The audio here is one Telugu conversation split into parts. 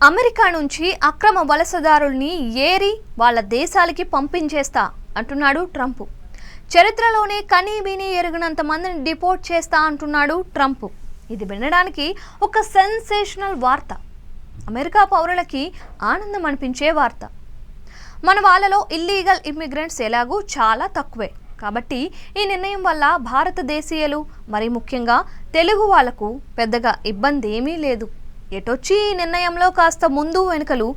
అమెరికా నుంచి అక్రమ వలసదారుల్ని ఏరి వాళ్ళ దేశాలకి పంపించేస్తా అంటున్నాడు ట్రంప్. చరిత్రలోనే కనీవిని ఎరుగనంత మందిని డిపోర్ట్ చేస్తా అంటున్నాడు ట్రంప్. ఇది వినడానికి ఒక సెన్సేషనల్ వార్త, అమెరికా పౌరులకి ఆనందం అనిపించే వార్త. మన వాళ్ళలో ఇల్లీగల్ ఇమ్మిగ్రెంట్స్ ఎలాగూ చాలా తక్కువే కాబట్టి ఈ నిర్ణయం వల్ల భారతదేశీయులు, మరి ముఖ్యంగా తెలుగు వాళ్లకు పెద్దగా ఇబ్బంది ఏమీ లేదు. ఎటొచ్చి ఈ నిర్ణయంలో కాస్త ముందు వెనుకలు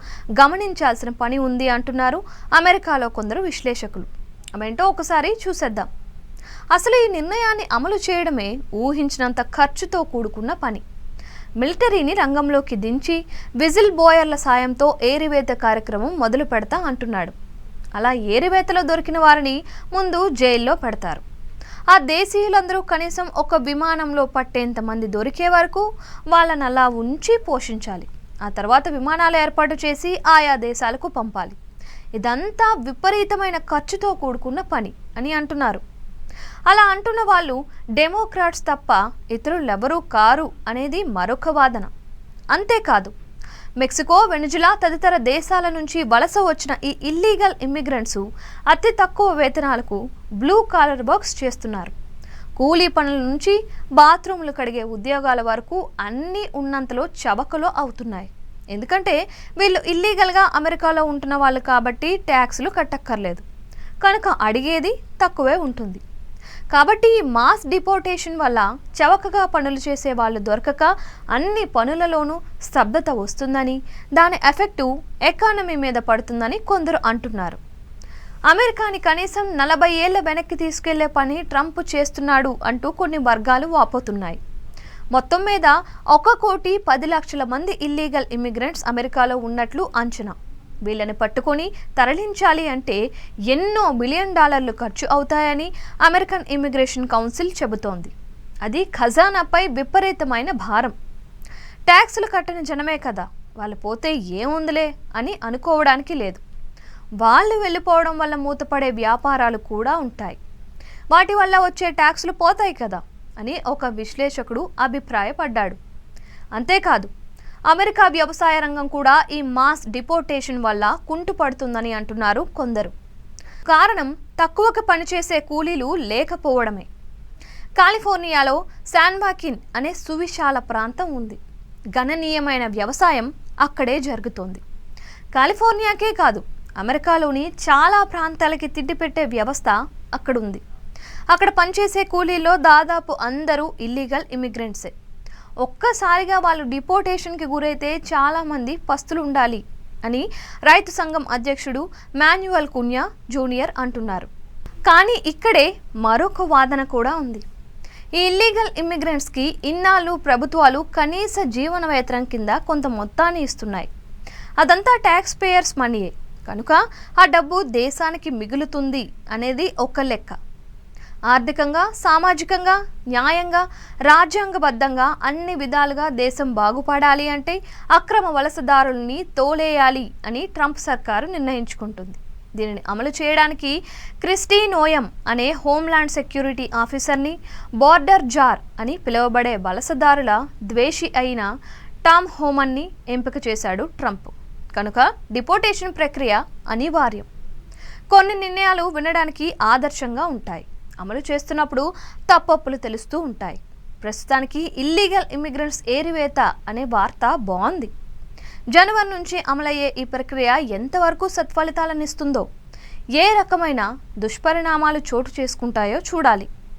గమనించాల్సిన పని ఉంది అంటున్నారు అమెరికాలో కొందరు విశ్లేషకులు. అవేంటో ఒకసారి చూసేద్దాం. అసలు ఈ నిర్ణయాన్ని అమలు చేయడమే ఊహించినంత ఖర్చుతో కూడుకున్న పని. మిలిటరీని రంగంలోకి దించి విజిల్ బోయర్ల సాయంతో ఏరివేత కార్యక్రమం మొదలు పెడతా అంటున్నాడు. అలా ఏరివేతలో దొరికిన వారిని ముందు జైల్లో పెడతారు. ఆ దేశీయులందరూ కనీసం ఒక విమానంలో పట్టేంత మంది దొరికే వరకు వాళ్ళని అలా ఉంచి పోషించాలి. ఆ తర్వాత విమానాలు ఏర్పాటు చేసి ఆయా దేశాలకు పంపాలి. ఇదంతా విపరీతమైన ఖర్చుతో కూడుకున్న పని అని అంటున్నారు. అలా అంటున్న వాళ్ళు డెమోక్రాట్స్ తప్ప ఇతరులెవరూ కారు అనేది మరొక వాదన. అంతేకాదు, మెక్సికో, వెనిజులా తదితర దేశాల నుంచి వలస వచ్చిన ఈ ఇల్లీగల్ ఇమ్మిగ్రెంట్స్ అతి తక్కువ వేతనాలకు బ్లూ కాలర్ వర్క్స్ చేస్తున్నారు. కూలీ పనుల నుంచి బాత్రూములు కడిగే ఉద్యోగాల వరకు అన్నీ ఉన్నంతలో చవకలో అవుతున్నాయి. ఎందుకంటే వీళ్ళు ఇల్లీగల్గా అమెరికాలో ఉంటున్న వాళ్ళు కాబట్టి ట్యాక్సులు కట్టక్కర్లేదు, కనుక అడిగేది తక్కువే ఉంటుంది. కాబట్టి ఈ మాస్ డిపోర్టేషన్ వల్ల చవకగా పనులు చేసే వాళ్ళు దొరకక అన్ని పనులలోనూ స్తబ్దత వస్తుందని, దాని ఎఫెక్టు ఎకానమీ మీద పడుతుందని కొందరు అంటున్నారు. అమెరికాని కనీసం 40 ఏళ్ల వెనక్కి తీసుకెళ్లే పని ట్రంప్ చేస్తున్నాడు అంటూ కొన్ని వర్గాలు వాపోతున్నాయి. మొత్తం మీద 1,10,00,000 మంది ఇల్లీగల్ ఇమ్మిగ్రెంట్స్ అమెరికాలో ఉన్నట్లు అంచనా. వీళ్ళని పట్టుకొని తరలించాలి అంటే ఎన్నో $1 బిలియన్ ఖర్చు అవుతాయని అమెరికన్ ఇమ్మిగ్రేషన్ కౌన్సిల్ చెబుతోంది. అది ఖజానాపై విపరీతమైన భారం. ట్యాక్సులు కట్టని జనమే కదా, వాళ్ళు పోతే ఏముందిలే అని అనుకోవడానికి లేదు. వాళ్ళు వెళ్ళిపోవడం వల్ల మూతపడే వ్యాపారాలు కూడా ఉంటాయి. వాటి వల్ల వచ్చే ట్యాక్సులు పోతాయి కదా అని ఒక విశ్లేషకుడు అభిప్రాయపడ్డాడు. అంతేకాదు, అమెరికా వ్యవసాయ రంగం కూడా ఈ మాస్ డిపోర్టేషన్ వల్ల కుంటుపడుతుందని అంటున్నారు కొందరు. కారణం తక్కువకు పనిచేసే కూలీలు లేకపోవడమే. కాలిఫోర్నియాలో శాన్ వాకిన్ అనే సువిశాల ప్రాంతం ఉంది. గణనీయమైన వ్యవసాయం అక్కడే జరుగుతోంది. కాలిఫోర్నియాకే కాదు, అమెరికాలోని చాలా ప్రాంతాలకి తిండిపెట్టే వ్యవస్థ అక్కడుంది. అక్కడ పనిచేసే కూలీల్లో దాదాపు అందరూ ఇల్లీగల్ ఇమ్మిగ్రెంట్సే. ఒక్కసారిగా వాళ్ళు డిపోర్టేషన్కి గురైతే చాలామంది పస్తులు ఉండాలి అని రైతు సంఘం అధ్యక్షుడు మాన్యువల్ కున్యా జూనియర్ అంటున్నారు. కానీ ఇక్కడే మరొక వాదన కూడా ఉంది. ఈ ఇల్లీగల్ ఇమ్మిగ్రెంట్స్కి ఇన్నాళ్ళు ప్రభుత్వాలు కనీస జీవన వేతనం కింద కొంత మొత్తాన్ని ఇస్తున్నాయి. అదంతా ట్యాక్స్ పేయర్స్ మనీయే కనుక ఆ డబ్బు దేశానికి మిగులుతుంది అనేది ఒక లెక్క. ఆర్థికంగా, సామాజికంగా, న్యాయంగా, రాజ్యాంగబద్ధంగా అన్ని విధాలుగా దేశం బాగుపడాలి అంటే అక్రమ వలసదారుల్ని తోలేయాలి అని ట్రంప్ సర్కారు నిర్ణయించుకుంటుంది. దీనిని అమలు చేయడానికి క్రిస్టీ నోయం అనే హోమ్లాండ్ సెక్యూరిటీ ఆఫీసర్ని, బోర్డర్ జార్ అని పిలువబడే వలసదారుల ద్వేషి అయిన టామ్ హోమన్ని ఎంపిక చేశాడు ట్రంప్. కనుక డిపోర్టేషన్ ప్రక్రియ అనివార్యం. కొన్ని నిర్ణయాలు వినడానికి ఆదర్శంగా ఉంటాయి, అమలు చేస్తున్నప్పుడు తప్పొప్పులు తెలుస్తూ ఉంటాయి. ప్రస్తుతానికి ఇల్లీగల్ ఇమ్మిగ్రెంట్స్ ఏరివేత అనే వార్త బాగుంది. జనవరి నుంచి అమలయ్యే ఈ ప్రక్రియ ఎంతవరకు సత్ఫలితాలను ఇస్తుందో, ఏ రకమైన దుష్పరిణామాలు చోటు చేసుకుంటాయో చూడాలి.